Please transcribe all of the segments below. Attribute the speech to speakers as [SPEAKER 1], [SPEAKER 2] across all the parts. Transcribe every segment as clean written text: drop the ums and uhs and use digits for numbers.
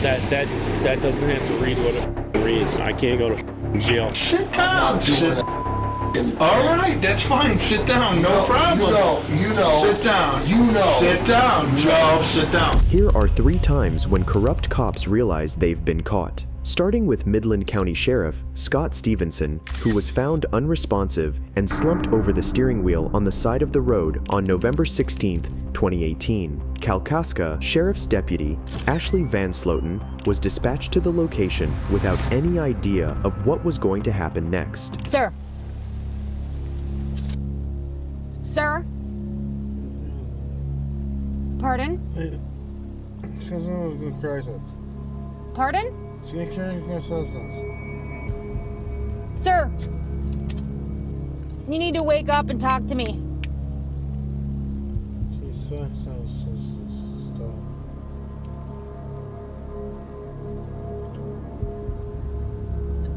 [SPEAKER 1] That doesn't have to read what it reads. I can't go to jail.
[SPEAKER 2] Sit down. All right, that's fine. Sit down. No problem. You know. Sit down. You know. Sit down. No, sit down.
[SPEAKER 3] Here are 3 times when corrupt cops realize they've been caught. Starting with Midland County Sheriff Scott Stevenson, who was found unresponsive and slumped over the steering wheel on the side of the road on November 16, 2018. Kalkaska Sheriff's Deputy Ashley Van Sloten was dispatched to the location without any idea of what was going to happen next.
[SPEAKER 4] Sir. Sir? Pardon? Pardon? Sir, you need to wake up and talk to me.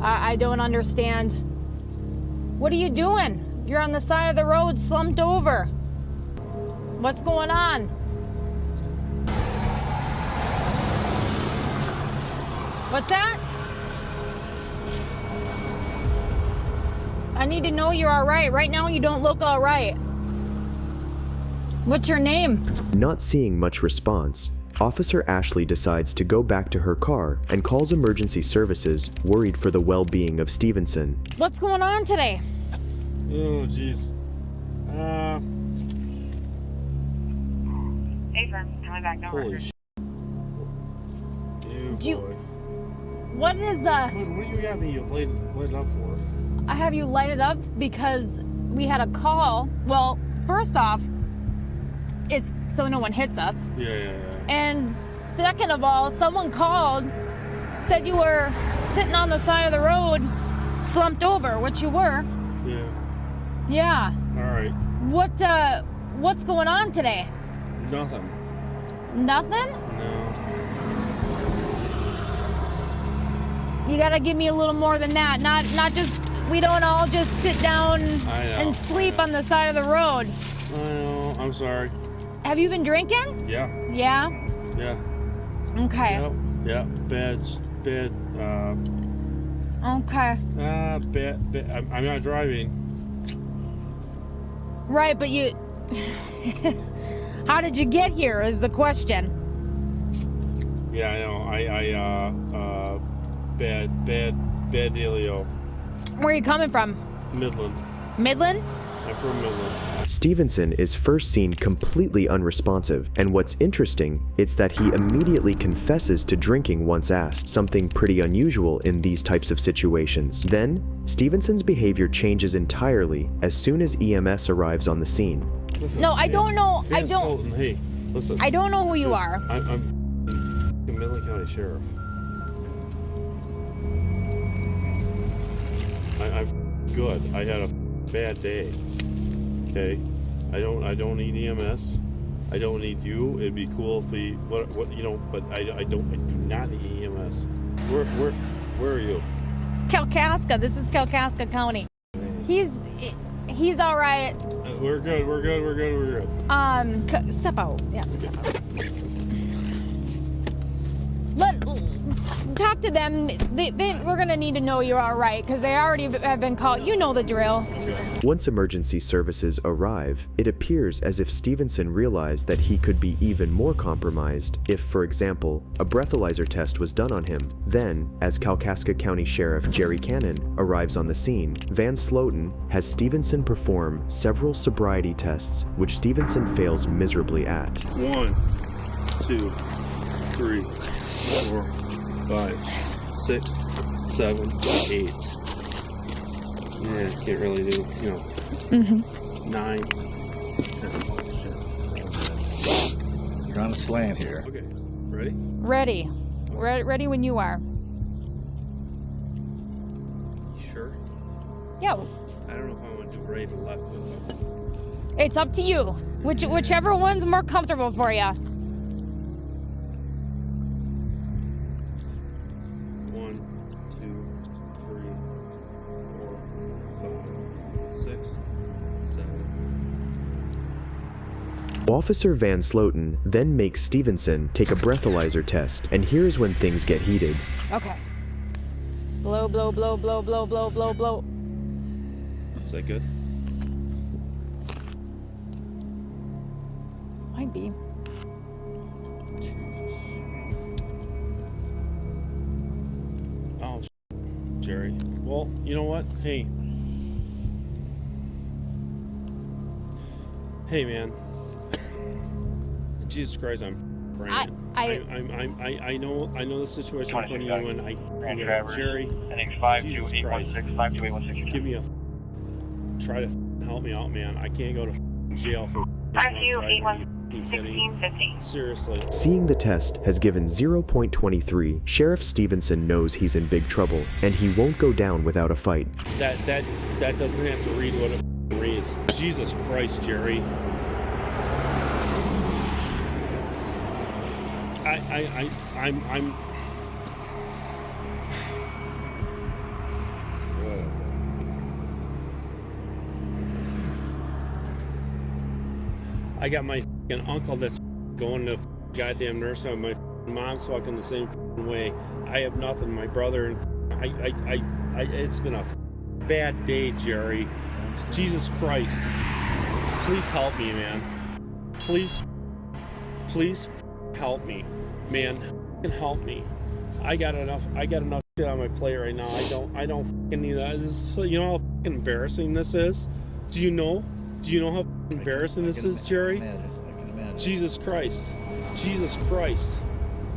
[SPEAKER 4] I don't understand. What are you doing? You're on the side of the road, slumped over. What's going on? What's that? I need to know you're all right. Right now, you don't look all right. What's your name?
[SPEAKER 3] Not seeing much response, Officer Ashley decides to go back to her car and calls emergency services, worried for the well-being of Stevenson.
[SPEAKER 4] What's going on today?
[SPEAKER 1] Oh, jeez.
[SPEAKER 5] Hey, firm, coming back. No
[SPEAKER 1] Holy
[SPEAKER 5] record.
[SPEAKER 1] shit. Ew,
[SPEAKER 4] Do you-
[SPEAKER 1] boy.
[SPEAKER 4] What is,
[SPEAKER 1] What do you got me lit up for?
[SPEAKER 4] I have you lighted up because we had a call. Well, first off, it's so no one hits us.
[SPEAKER 1] Yeah.
[SPEAKER 4] And second of all, someone called, said you were sitting on the side of the road, slumped over, which you were.
[SPEAKER 1] Yeah.
[SPEAKER 4] Yeah.
[SPEAKER 1] All right.
[SPEAKER 4] What's going on today?
[SPEAKER 1] Nothing.
[SPEAKER 4] Nothing?
[SPEAKER 1] No.
[SPEAKER 4] You gotta give me a little more than that. Not just, we don't all just sit down and sleep on the side of the road.
[SPEAKER 1] I know. I'm sorry.
[SPEAKER 4] Have you been drinking?
[SPEAKER 1] Yeah.
[SPEAKER 4] Yeah?
[SPEAKER 1] Yeah.
[SPEAKER 4] Okay.
[SPEAKER 1] Yep. Yeah. Bad.
[SPEAKER 4] Okay.
[SPEAKER 1] Bad. I'm not driving.
[SPEAKER 4] Right, but you... How did you get here is the question.
[SPEAKER 1] Yeah, I know. Bad dealio.
[SPEAKER 4] Where are you coming from?
[SPEAKER 1] Midland.
[SPEAKER 4] Midland?
[SPEAKER 1] I'm from Midland.
[SPEAKER 3] Stevenson is first seen completely unresponsive, and what's interesting, it's that he immediately confesses to drinking once asked, something pretty unusual in these types of situations. Then, Stevenson's behavior changes entirely as soon as EMS arrives on the scene.
[SPEAKER 1] Listen,
[SPEAKER 4] No, I don't know. I
[SPEAKER 1] Van
[SPEAKER 4] don't.
[SPEAKER 1] Sloten, hey, listen.
[SPEAKER 4] I don't know who you are.
[SPEAKER 1] I'm the Midland County Sheriff. I'm good. I had a bad day. Okay, I don't need EMS. I don't need you. It'd be cool if we what but I do not need EMS. Where are you?
[SPEAKER 4] Kalkaska. This is Kalkaska County. He's all right.
[SPEAKER 1] We're good.
[SPEAKER 4] Step out. Yeah, step out. Talk to them. We're gonna need to know you're all right because they already have been called. You know the drill.
[SPEAKER 3] Once emergency services arrive, it appears as if Stevenson realized that he could be even more compromised if, for example, a breathalyzer test was done on him. Then, as Kalkaska County Sheriff Jerry Cannon arrives on the scene, Van Sloten has Stevenson perform several sobriety tests, which Stevenson fails miserably at.
[SPEAKER 1] 1, 2, 3, 4, 5, 6, 7, 8. Yeah, can't really do, 9.
[SPEAKER 6] You're on a slant here.
[SPEAKER 1] Okay, ready?
[SPEAKER 4] Ready. Ready when you are.
[SPEAKER 1] You sure?
[SPEAKER 4] Yeah.
[SPEAKER 1] I don't know if I want to do right or left with them.
[SPEAKER 4] It's up to you. Whichever one's more comfortable for you.
[SPEAKER 1] 1, 2, 3, 4, 5, 6, 7.
[SPEAKER 3] Officer Van Sloten then makes Stevenson take a breathalyzer test, and here's when things get heated.
[SPEAKER 4] Okay. Blow, blow, blow, blow, blow, blow, blow, blow.
[SPEAKER 1] Is that good?
[SPEAKER 4] Might be.
[SPEAKER 1] Oh, Jerry. Well, you know what? Hey. Hey, man. Jesus Christ, I'm praying. I know the situation I'm putting you in. Jerry, Jesus Christ, give me a try to help me out, man. I can't go to jail for driving. Seriously.
[SPEAKER 3] Seeing the test has given 0.23, Sheriff Stevenson knows he's in big trouble, and he won't go down without a fight.
[SPEAKER 1] That doesn't have to read what it reads. Jesus Christ, Jerry. I'm I got my uncle that's going to goddamn nurse home. My mom's fucking the same way. I have nothing. My brother and I it's been a bad day, Jerry. Jesus Christ. Please help me, man. Please help me. Man, help me. I got enough shit on my plate right now. I don't fucking need that. You know how fucking embarrassing this is? Do you know how embarrassing this is, Jerry?
[SPEAKER 6] I can imagine.
[SPEAKER 1] Jesus Christ.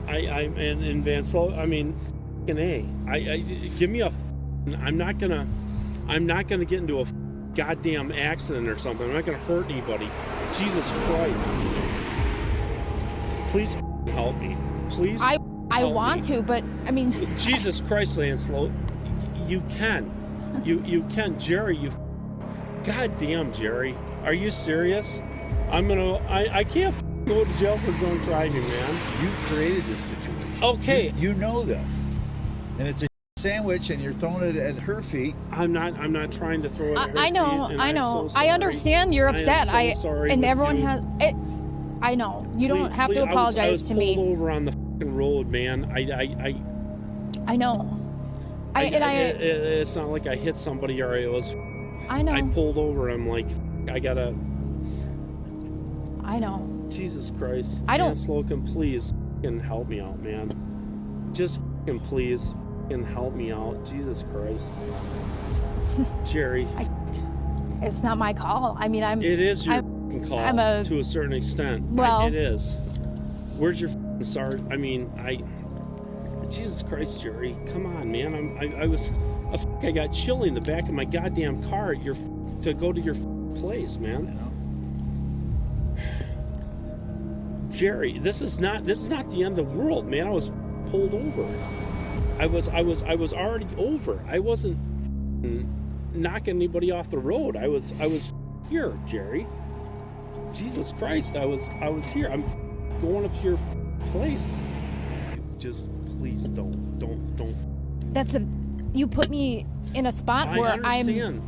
[SPEAKER 1] And Van Sloten, I mean, fucking A. Give me a. I'm not gonna get into a goddamn accident or something. I'm not gonna hurt anybody. Jesus Christ. Please help me. Please.
[SPEAKER 4] I want to, but I mean.
[SPEAKER 1] Jesus Christ, Van Sloten. You can. You can, Jerry. Goddamn, Jerry. Are you serious? I can't go to jail for drunk driving, man.
[SPEAKER 6] You created this situation.
[SPEAKER 1] Okay.
[SPEAKER 6] You know this. And it's a sandwich and you're throwing it at her feet.
[SPEAKER 1] I'm not trying to throw it at her
[SPEAKER 4] I know.
[SPEAKER 1] feet, and I'm so
[SPEAKER 4] I
[SPEAKER 1] sorry.
[SPEAKER 4] understand you're upset.
[SPEAKER 1] I am so sorry
[SPEAKER 4] and
[SPEAKER 1] with
[SPEAKER 4] everyone
[SPEAKER 1] you.
[SPEAKER 4] has it. I know. You don't have to
[SPEAKER 1] I
[SPEAKER 4] apologize
[SPEAKER 1] was
[SPEAKER 4] to me.
[SPEAKER 1] pulled over on the fucking road, man.
[SPEAKER 4] I know.
[SPEAKER 1] It's not like I hit somebody or it was.
[SPEAKER 4] I know.
[SPEAKER 1] I pulled over. I'm like, I gotta.
[SPEAKER 4] I know.
[SPEAKER 1] Jesus Christ.
[SPEAKER 4] I don't.
[SPEAKER 1] Man, Slocum, please fucking help me out, man. Just fucking please fucking help me out. Jesus Christ. Jerry.
[SPEAKER 4] It's not my call. I mean,
[SPEAKER 1] It is your fucking call to a certain extent.
[SPEAKER 4] Well,
[SPEAKER 1] it is. Where's your fucking sergeant? I mean, Jesus Christ, Jerry. Come on, man. I got chili in the back of my goddamn car to go to your place, man. Jerry, this is not the end of the world, man. I was pulled over. I was already over. I wasn't knocking anybody off the road. I was here, Jerry. Jesus Christ, I was here. I'm going up to your place. Just please don't.
[SPEAKER 4] You put me in a spot where
[SPEAKER 1] understand.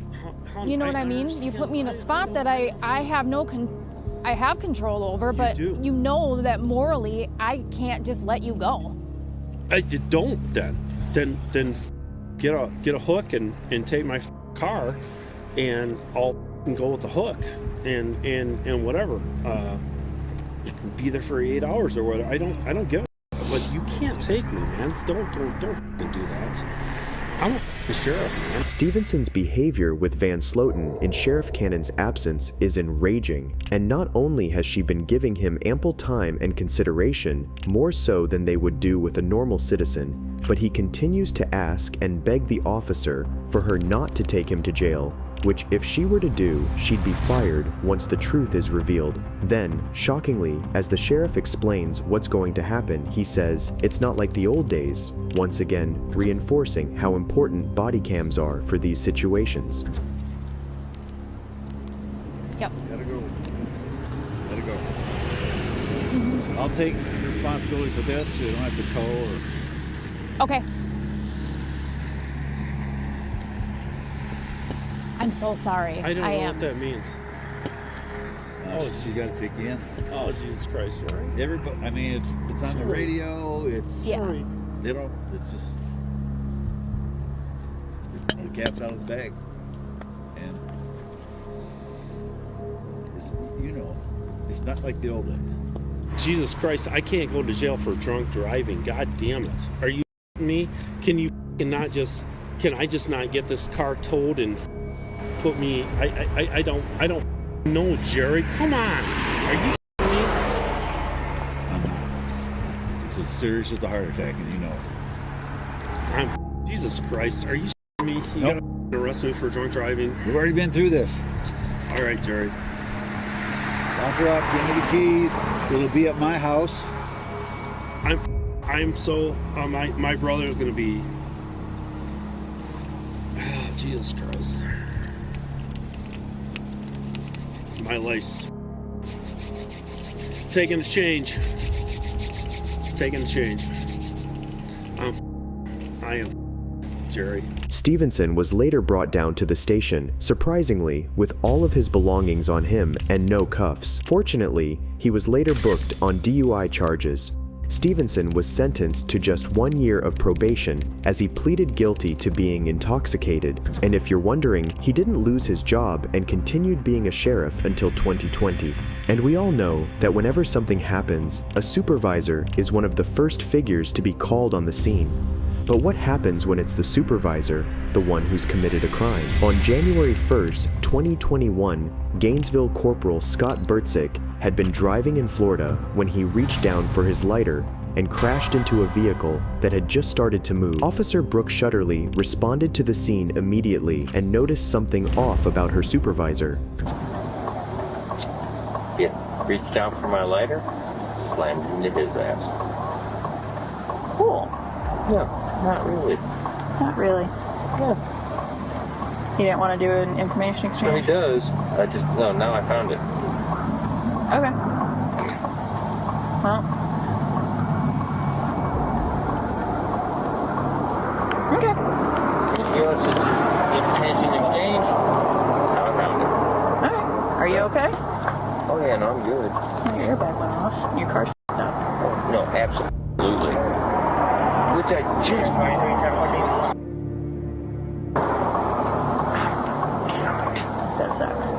[SPEAKER 4] You know what I mean? You put me in a spot that I have I have control over, but you know that morally I can't just let you go.
[SPEAKER 1] Don't then get a hook and take my car, and I'll go with the hook and whatever. Be there for 8 hours or whatever. I don't give a but you can't take me, man. Don't fucking do that. I'm a sheriff, man.
[SPEAKER 3] Stevenson's behavior with Van Sloten in Sheriff Cannon's absence is enraging, and not only has she been giving him ample time and consideration, more so than they would do with a normal citizen, but he continues to ask and beg the officer for her not to take him to jail, which if she were to do, she'd be fired once the truth is revealed. Then, shockingly, as the sheriff explains what's going to happen, he says it's not like the old days, once again reinforcing how important body cams are for these situations.
[SPEAKER 4] Yep.
[SPEAKER 6] Gotta go. I'll take responsibility for this, so you don't have to tow or...
[SPEAKER 4] Okay. I'm so sorry.
[SPEAKER 1] I don't know what that means.
[SPEAKER 6] Oh, she got to pick you in.
[SPEAKER 1] Oh, Jesus Christ, Jerry.
[SPEAKER 6] Everybody, I mean, it's on the radio. It's
[SPEAKER 4] Yeah.
[SPEAKER 6] They don't. It's just the cat's out of the bag, and it's, it's not like the old days.
[SPEAKER 1] Jesus Christ, I can't go to jail for drunk driving. God damn it. Are you me? Can you not just, can I just not get this car towed and put me, I don't know, Jerry. Come on. Are you me?
[SPEAKER 6] I'm not. It's as serious as the heart attack, and you know it.
[SPEAKER 1] Jesus Christ. Are you me? You
[SPEAKER 6] Nope.
[SPEAKER 1] gotta arrest me for drunk driving.
[SPEAKER 6] We've already been through this.
[SPEAKER 1] All right, Jerry.
[SPEAKER 6] Lock her up, give me the keys. It'll be at my house.
[SPEAKER 1] I'm so, my brother's gonna be, Jesus Christ. My life's taking a change. Taking a change. I am Jerry.
[SPEAKER 3] Stevenson was later brought down to the station, surprisingly, with all of his belongings on him and no cuffs. Fortunately, he was later booked on DUI charges. Stevenson was sentenced to just 1 year of probation as he pleaded guilty to being intoxicated. And if you're wondering, he didn't lose his job and continued being a sheriff until 2020. And we all know that whenever something happens, a supervisor is one of the first figures to be called on the scene. But what happens when it's the supervisor, the one who's committed a crime? On January 1st, 2021, Gainesville Corporal Scott Bertzik had been driving in Florida when he reached down for his lighter and crashed into a vehicle that had just started to move. Officer Brooke Shutterly responded to the scene immediately and noticed something off about her supervisor.
[SPEAKER 5] Yeah, reached down for my lighter, slammed into his ass.
[SPEAKER 7] Cool.
[SPEAKER 5] No, not really.
[SPEAKER 7] Not really.
[SPEAKER 5] Yeah.
[SPEAKER 7] You didn't want to do an information
[SPEAKER 5] So he
[SPEAKER 7] exchange?
[SPEAKER 5] does. No, now I found it.
[SPEAKER 7] Okay. Well. Okay.
[SPEAKER 5] You want to information exchange? Now I found it.
[SPEAKER 7] Alright. Are you okay?
[SPEAKER 5] Oh yeah, no, I'm good.
[SPEAKER 7] Your airbag went off. Your car's up.
[SPEAKER 5] No, absolutely. Which I just
[SPEAKER 7] That sucks.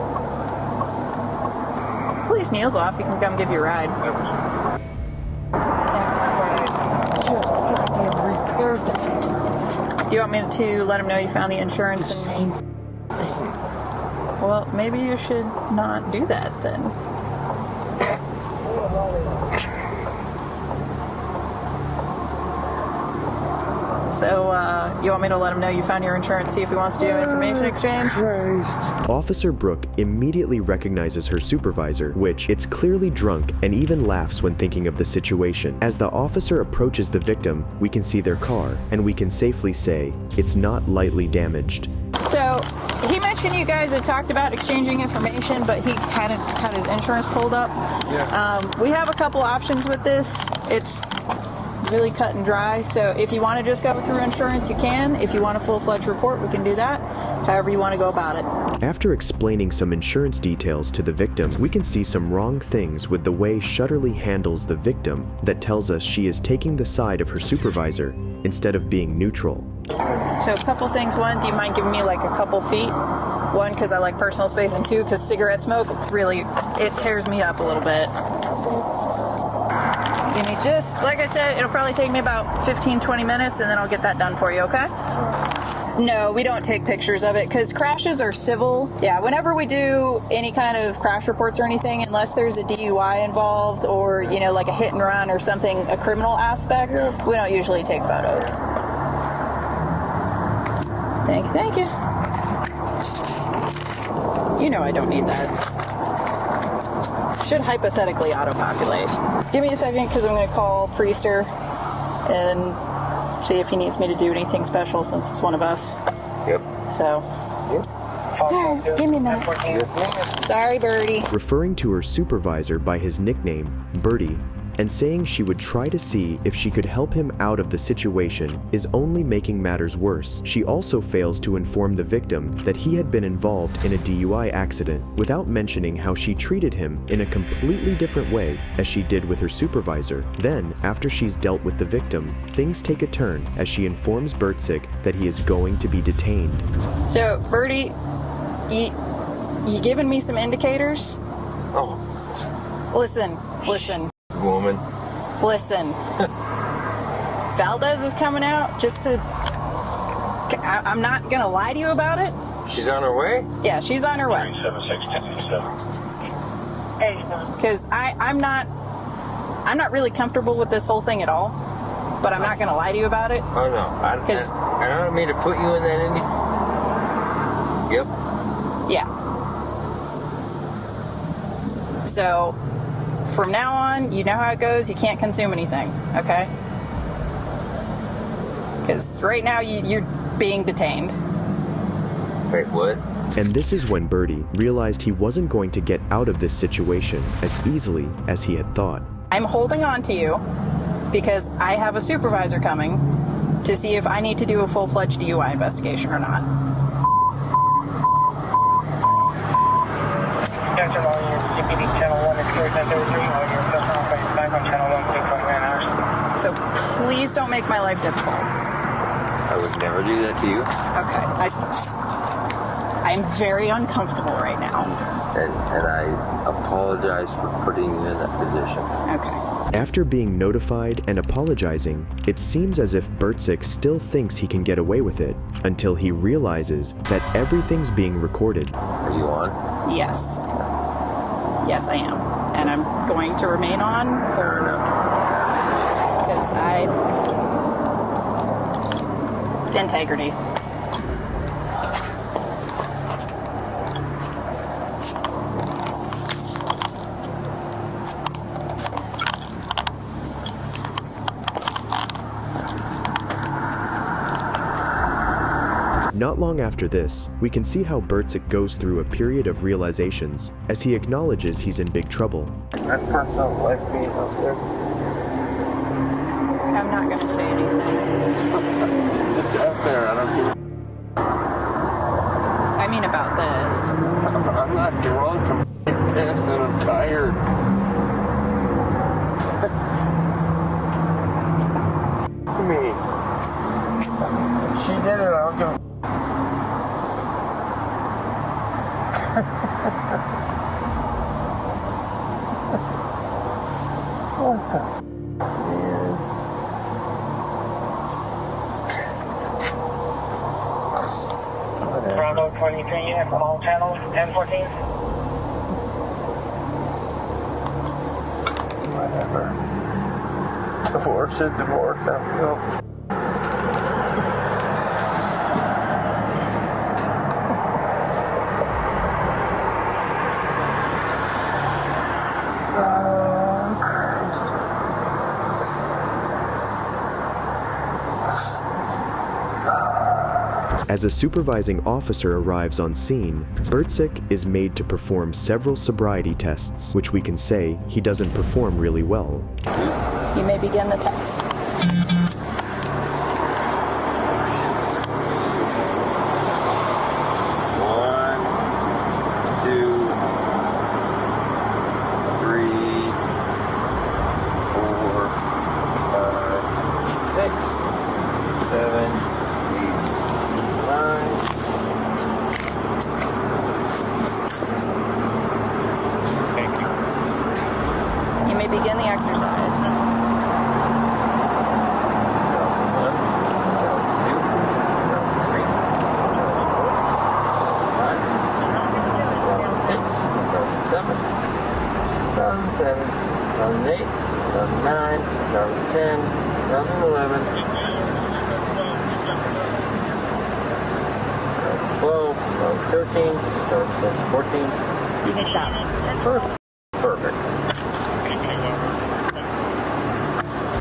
[SPEAKER 7] Police Neil's off. You can come give you a ride. Do you want me to let him know you found the insurance and... Well, maybe you should not do that then. So, you want me to let him know you found your insurance, see if he wants to do an information exchange?
[SPEAKER 3] Officer Brooke immediately recognizes her supervisor, which it's clearly drunk and even laughs when thinking of the situation. As the officer approaches the victim, we can see their car, and we can safely say it's not lightly damaged.
[SPEAKER 7] So, he mentioned you guys had talked about exchanging information, but he hadn't had his insurance pulled up. Yeah. We have a couple options with this. It's really cut and dry, so if you want to just go through insurance, you can. If you want a full-fledged report, we can do that. However you want to go about it.
[SPEAKER 3] After explaining some insurance details to the victim, we can see some wrong things with the way Shutterly handles the victim that tells us she is taking the side of her supervisor instead of being neutral.
[SPEAKER 7] So a couple things. One, do you mind giving me like a couple feet? One, because I like personal space, and two, because cigarette smoke really, it tears me up a little bit. Give me just, like I said, it'll probably take me about 15-20 minutes, and then I'll get that done for you, okay? No, we don't take pictures of it, because crashes are civil. Yeah, whenever we do any kind of crash reports or anything, unless there's a DUI involved or, you know, like a hit and run or something, a criminal aspect, we don't usually take photos. Thank you. You know I don't need that. Should hypothetically auto-populate. Give me a second, because I'm going to call Priester and see if he needs me to do anything special since it's one of us.
[SPEAKER 5] Yep.
[SPEAKER 7] So, here, give me a minute. Sorry, Birdie.
[SPEAKER 3] Referring to her supervisor by his nickname, Birdie, and saying she would try to see if she could help him out of the situation is only making matters worse. She also fails to inform the victim that he had been involved in a DUI accident, without mentioning how she treated him in a completely different way as she did with her supervisor. Then, after she's dealt with the victim, things take a turn as she informs Bertzik that he is going to be detained.
[SPEAKER 7] So, Bertie, you giving me some indicators?
[SPEAKER 5] Oh,
[SPEAKER 7] Listen.
[SPEAKER 5] woman.
[SPEAKER 7] Listen. Valdez is coming out just to... I'm not gonna lie to you about it.
[SPEAKER 5] She's on her way?
[SPEAKER 7] Yeah, she's on her way.
[SPEAKER 8] 7610.
[SPEAKER 7] Because I'm not really comfortable with this whole thing at all. But I'm not gonna lie to you about it.
[SPEAKER 5] Oh, no. I don't mean to put you in that Yep.
[SPEAKER 7] Yeah. So, from now on, you know how it goes. You can't consume anything, okay? Because right now, you're being detained.
[SPEAKER 5] Wait, what?
[SPEAKER 3] And this is when Bertie realized he wasn't going to get out of this situation as easily as he had thought.
[SPEAKER 7] I'm holding on to you because I have a supervisor coming to see if I need to do a full-fledged DUI investigation or not.
[SPEAKER 8] Gotcha, all your CPD channel 1 is clear 1033, all your customer operations back on channel 1, 6.9 hours.
[SPEAKER 7] So please don't make my life difficult.
[SPEAKER 5] I would never do that to you.
[SPEAKER 7] Okay. I'm very uncomfortable right now.
[SPEAKER 5] And I apologize for putting you in that position.
[SPEAKER 7] Okay.
[SPEAKER 3] After being notified and apologizing, it seems as if Bertzik still thinks he can get away with it, until he realizes that everything's being recorded.
[SPEAKER 5] Are you on?
[SPEAKER 7] Yes. Yes, I am. And I'm going to remain on
[SPEAKER 5] Fair enough.
[SPEAKER 7] because integrity.
[SPEAKER 3] Not long after this, we can see how Bertzik goes through a period of realizations as he acknowledges he's in big trouble.
[SPEAKER 5] That personal life being up there.
[SPEAKER 7] I'm not going to say anything.
[SPEAKER 5] It's up there. I don't.
[SPEAKER 7] I mean about this.
[SPEAKER 5] I'm not drunk. I'm pissed and I'm tired. Me. She did it. I'll go. What the f***, man? Whatever.
[SPEAKER 8] Bravo 23 unit from all channels, 1014.
[SPEAKER 5] Whatever. Divorce is divorce. I'm real.
[SPEAKER 3] As a supervising officer arrives on scene, Bertzik is made to perform several sobriety tests, which we can say he doesn't perform really well.
[SPEAKER 7] You may begin the test. You may begin the exercise. You can stop.
[SPEAKER 5] Perfect.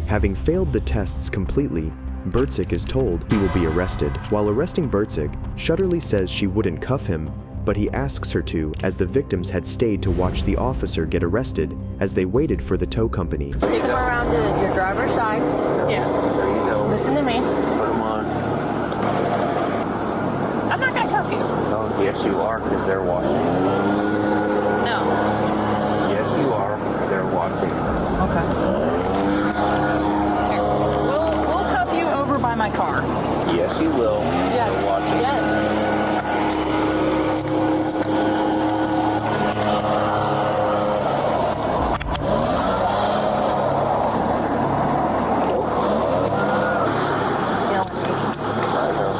[SPEAKER 3] Having failed the tests completely, Bertzik is told he will be arrested. While arresting Bertzik, Shutterly says she wouldn't cuff him, but he asks her to as the victims had stayed to watch the officer get arrested as they waited for the tow company.
[SPEAKER 9] Take him around to your driver's side.
[SPEAKER 7] Yeah.
[SPEAKER 5] There you go.
[SPEAKER 9] Listen to me.
[SPEAKER 5] Put them on.
[SPEAKER 9] I'm not gonna cuff you.
[SPEAKER 5] Oh, yes, you are, because they're watching.
[SPEAKER 7] No.
[SPEAKER 5] Yes, you are. They're watching.
[SPEAKER 9] Okay.
[SPEAKER 7] We'll cuff you over by my car.
[SPEAKER 5] Yes, you will.
[SPEAKER 9] Yes.
[SPEAKER 5] They're watching.
[SPEAKER 9] Yes.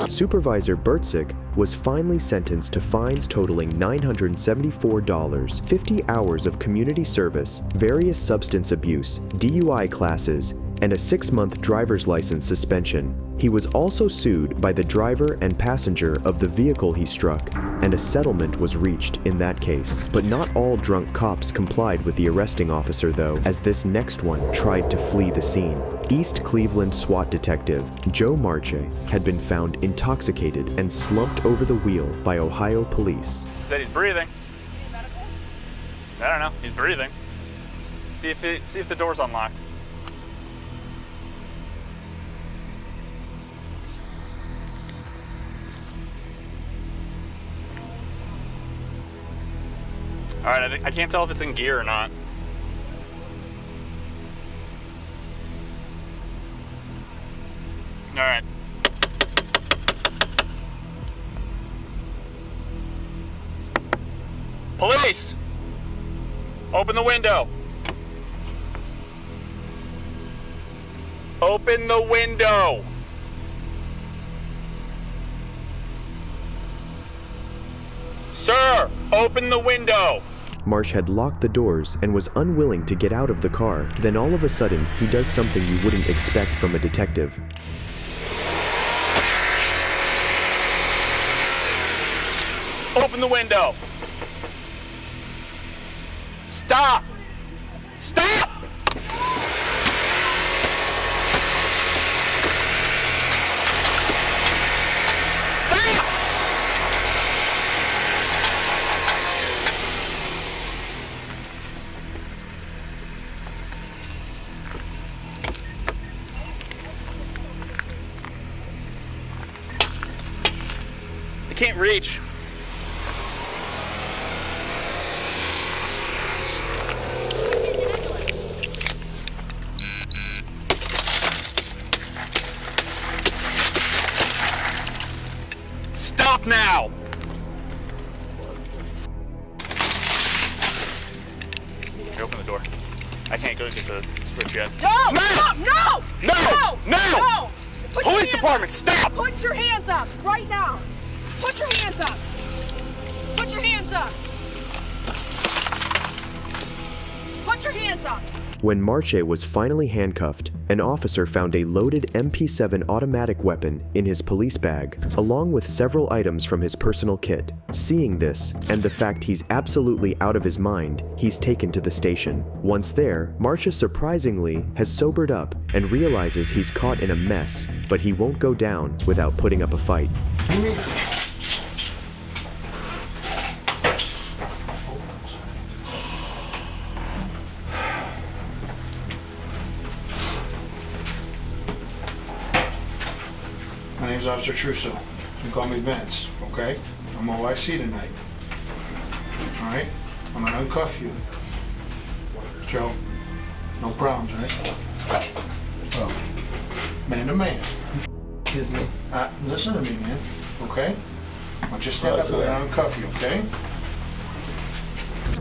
[SPEAKER 3] Supervisor Bertzik was finally sentenced to fines totaling $974, 50 hours of community service, various substance abuse, DUI classes, and a 6-month driver's license suspension. He was also sued by the driver and passenger of the vehicle he struck, and a settlement was reached in that case. But not all drunk cops complied with the arresting officer though, as this next one tried to flee the scene. East Cleveland SWAT detective Joe Marche had been found intoxicated and slumped over the wheel by Ohio police.
[SPEAKER 10] Said he's breathing. I don't know. He's breathing. See if the door's unlocked. All right, I can't tell if it's in gear or not. All right. Police! Open the window. Open the window. Sir, open the window.
[SPEAKER 3] Marsh had locked the doors and was unwilling to get out of the car. Then all of a sudden, he does something you wouldn't expect from a detective.
[SPEAKER 10] Open the window. Stop! Stop! I can't reach. Stop now! Here, open the door. I can't go get the switch yet.
[SPEAKER 9] No!
[SPEAKER 10] No!
[SPEAKER 9] No!
[SPEAKER 10] No! No!
[SPEAKER 9] No! Put your
[SPEAKER 10] Police
[SPEAKER 9] hands
[SPEAKER 10] department,
[SPEAKER 9] up.
[SPEAKER 10] stop!
[SPEAKER 9] Put your hands up right now. Put your hands up. Put your hands up. Put your hands up.
[SPEAKER 3] When Marche was finally handcuffed, an officer found a loaded MP7 automatic weapon in his police bag, along with several items from his personal kit. Seeing this, and the fact he's absolutely out of his mind, he's taken to the station. Once there, Marcia surprisingly has sobered up and realizes he's caught in a mess, but he won't go down without putting up a fight.
[SPEAKER 2] My name's Officer Trusso. You can call me Vince, okay? I'm OIC tonight. Alright? I'm gonna uncuff you. Joe, no problems, right? Oh. Man to man. Excuse me. Listen to me, man. Okay? I'll just stand up and uncuff you, okay?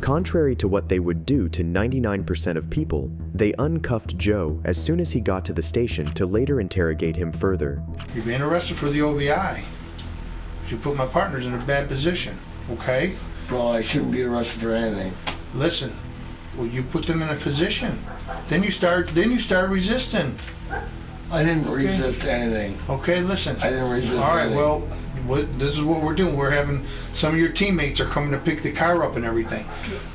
[SPEAKER 3] Contrary to what they would do to 99% of people, they uncuffed Joe as soon as he got to the station to later interrogate him further.
[SPEAKER 2] You're being arrested for the OVI. You put my partners in a bad position, okay?
[SPEAKER 11] Well, I shouldn't be arrested for anything.
[SPEAKER 2] Listen, well, you put them in a position. Then you start resisting.
[SPEAKER 11] I didn't resist anything.
[SPEAKER 2] Okay, listen.
[SPEAKER 11] I didn't resist
[SPEAKER 2] All right,
[SPEAKER 11] anything.
[SPEAKER 2] well, this is what we're doing. We're having some of your teammates are coming to pick the car up and everything.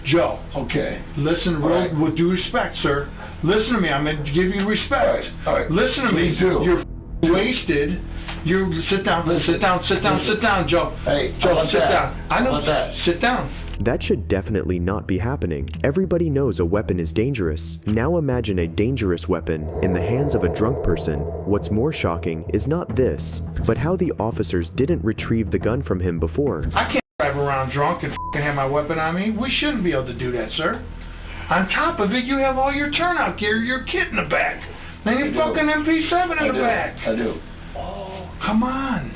[SPEAKER 2] Joe.
[SPEAKER 11] Okay.
[SPEAKER 2] Listen,
[SPEAKER 11] Right.
[SPEAKER 2] with due respect, sir. Listen to me. I'm going to give you respect.
[SPEAKER 11] All right.
[SPEAKER 2] Listen to me.
[SPEAKER 11] Please do.
[SPEAKER 2] You're wasted. You sit down, sit down, Joe.
[SPEAKER 11] Hey,
[SPEAKER 2] Joe,
[SPEAKER 11] what's
[SPEAKER 2] sit
[SPEAKER 11] that?
[SPEAKER 2] down. I know.
[SPEAKER 11] What's that?
[SPEAKER 2] Sit down.
[SPEAKER 3] That should definitely not be happening. Everybody knows a weapon is dangerous. Now imagine a dangerous weapon in the hands of a drunk person. What's more shocking is not this, but how the officers didn't retrieve the gun from him before.
[SPEAKER 2] I can't drive around drunk and have my weapon on me. We shouldn't be able to do that, sir. On top of it, you have all your turnout gear, your kit in the back, and your fucking MP7 in the back.
[SPEAKER 11] I do.
[SPEAKER 2] Oh, come on.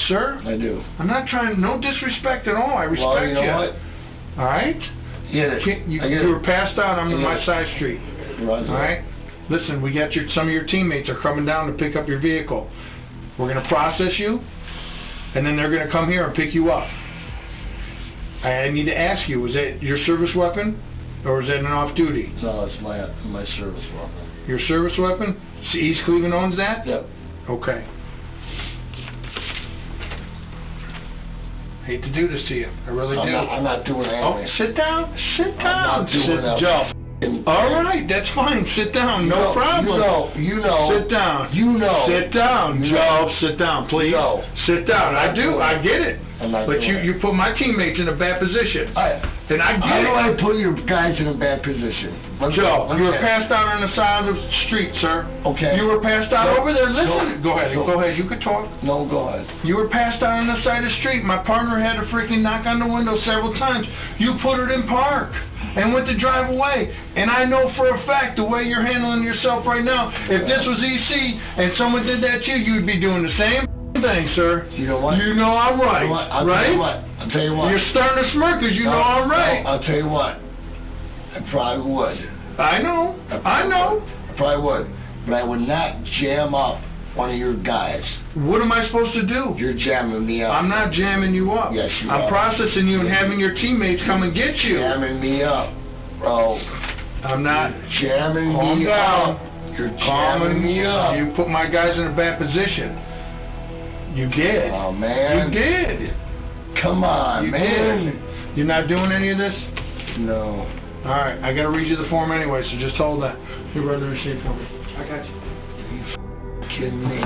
[SPEAKER 2] Sir?
[SPEAKER 11] I do.
[SPEAKER 2] I'm not trying, no disrespect at all. I respect
[SPEAKER 11] Well, you know what?
[SPEAKER 2] All right?
[SPEAKER 11] Get it.
[SPEAKER 2] You were passed out on my side street.
[SPEAKER 11] Roger.
[SPEAKER 2] All right? Listen, we got some of your teammates are coming down to pick up your vehicle. We're going to process you, and then they're going to come here and pick you up. I need to ask you, is that your service weapon, or is that an off-duty?
[SPEAKER 11] No, it's my service weapon.
[SPEAKER 2] Your service weapon? East Cleveland owns that?
[SPEAKER 11] Yep.
[SPEAKER 2] Okay. Hate to do this to you. I really do.
[SPEAKER 11] I'm not doing anything.
[SPEAKER 2] Oh, sit down. Sit down.
[SPEAKER 11] I'm not doing that.
[SPEAKER 2] Joe. All right, that's fine. Sit down. No problem.
[SPEAKER 11] You know.
[SPEAKER 2] Sit down.
[SPEAKER 11] You know.
[SPEAKER 2] Sit down, Joe. Sit down, please.
[SPEAKER 11] No.
[SPEAKER 2] Sit down. I do. I get it. But you put my teammates in a bad position. And I get it.
[SPEAKER 11] How do I put your guys in a bad position?
[SPEAKER 2] Joe, you were passed out on the side of the street, sir.
[SPEAKER 11] Okay.
[SPEAKER 2] You were passed out over there. Listen.
[SPEAKER 11] No.
[SPEAKER 2] Go ahead. Go ahead. You can talk.
[SPEAKER 11] No, go ahead.
[SPEAKER 2] You were passed out on the side of the street. My partner had to freaking knock on the window several times. You put it in park and went to drive away. And I know for a fact the way you're handling yourself right now, if this was EC and someone did that to you, you'd be doing the same thing, sir.
[SPEAKER 11] You know what?
[SPEAKER 2] You know I'm right.
[SPEAKER 11] You know what? I'll
[SPEAKER 2] right?
[SPEAKER 11] tell you what. I'll tell you what.
[SPEAKER 2] You're starting to smirk because you know I'm right.
[SPEAKER 11] No, I'll tell you what. I probably would.
[SPEAKER 2] I know. I know.
[SPEAKER 11] I probably would. But I would not jam up one of your guys.
[SPEAKER 2] What am I supposed to do?
[SPEAKER 11] You're jamming me up.
[SPEAKER 2] I'm not jamming you up.
[SPEAKER 11] Yes, you
[SPEAKER 2] I'm
[SPEAKER 11] are.
[SPEAKER 2] processing you and having your teammates come and get you.
[SPEAKER 11] Jamming me up, bro.
[SPEAKER 2] I'm not.
[SPEAKER 11] Jamming
[SPEAKER 2] Calm
[SPEAKER 11] me
[SPEAKER 2] down.
[SPEAKER 11] up. You're jamming me up.
[SPEAKER 2] You put my guys in a bad position. You did.
[SPEAKER 11] Oh, man.
[SPEAKER 2] You did.
[SPEAKER 11] Come on,
[SPEAKER 2] You
[SPEAKER 11] man.
[SPEAKER 2] did. You're not doing any of this?
[SPEAKER 11] No.
[SPEAKER 2] All right, I got to read you the form anyway, so just hold that. You read the receipt for me. I got you.
[SPEAKER 11] Kidding me?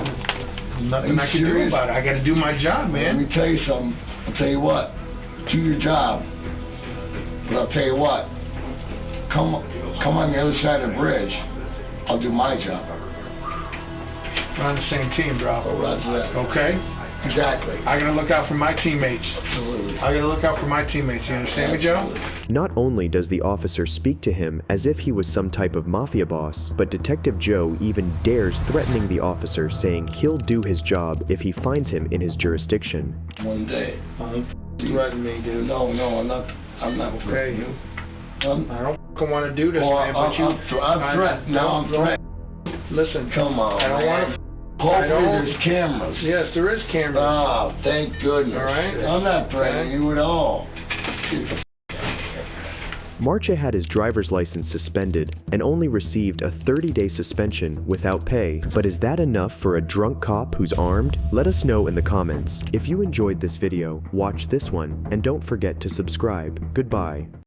[SPEAKER 2] Nothing I can do about it. I got to do my job, man.
[SPEAKER 11] Let me tell you something. I'll tell you what. Do your job. But I'll tell you what. Come on the other side of the bridge. I'll do my job.
[SPEAKER 2] We're on the same team, bro.
[SPEAKER 11] Oh, roger that.
[SPEAKER 2] Okay?
[SPEAKER 11] Exactly.
[SPEAKER 2] I got to look out for my teammates.
[SPEAKER 11] Absolutely.
[SPEAKER 2] I got to look out for my teammates. You understand me, Joe?
[SPEAKER 3] Not only does the officer speak to him as if he was some type of mafia boss, but Detective Joe even dares threatening the officer, saying he'll do his job if he finds him in his jurisdiction.
[SPEAKER 11] One day.
[SPEAKER 2] You threaten me, dude.
[SPEAKER 11] No, I'm not. I'm not threatening you.
[SPEAKER 2] I don't want to do this, man, but
[SPEAKER 11] I'm threatened. Now I'm threatened.
[SPEAKER 2] Listen.
[SPEAKER 11] Come on,
[SPEAKER 2] I don't want to.
[SPEAKER 11] Hopefully there's cameras.
[SPEAKER 2] Yes, there is cameras.
[SPEAKER 11] Oh, thank goodness.
[SPEAKER 2] All right.
[SPEAKER 11] I'm not threatening you at all.
[SPEAKER 3] Marcha had his driver's license suspended and only received a 30-day suspension without pay. But is that enough for a drunk cop who's armed? Let us know in the comments. If you enjoyed this video, watch this one, and don't forget to subscribe. Goodbye.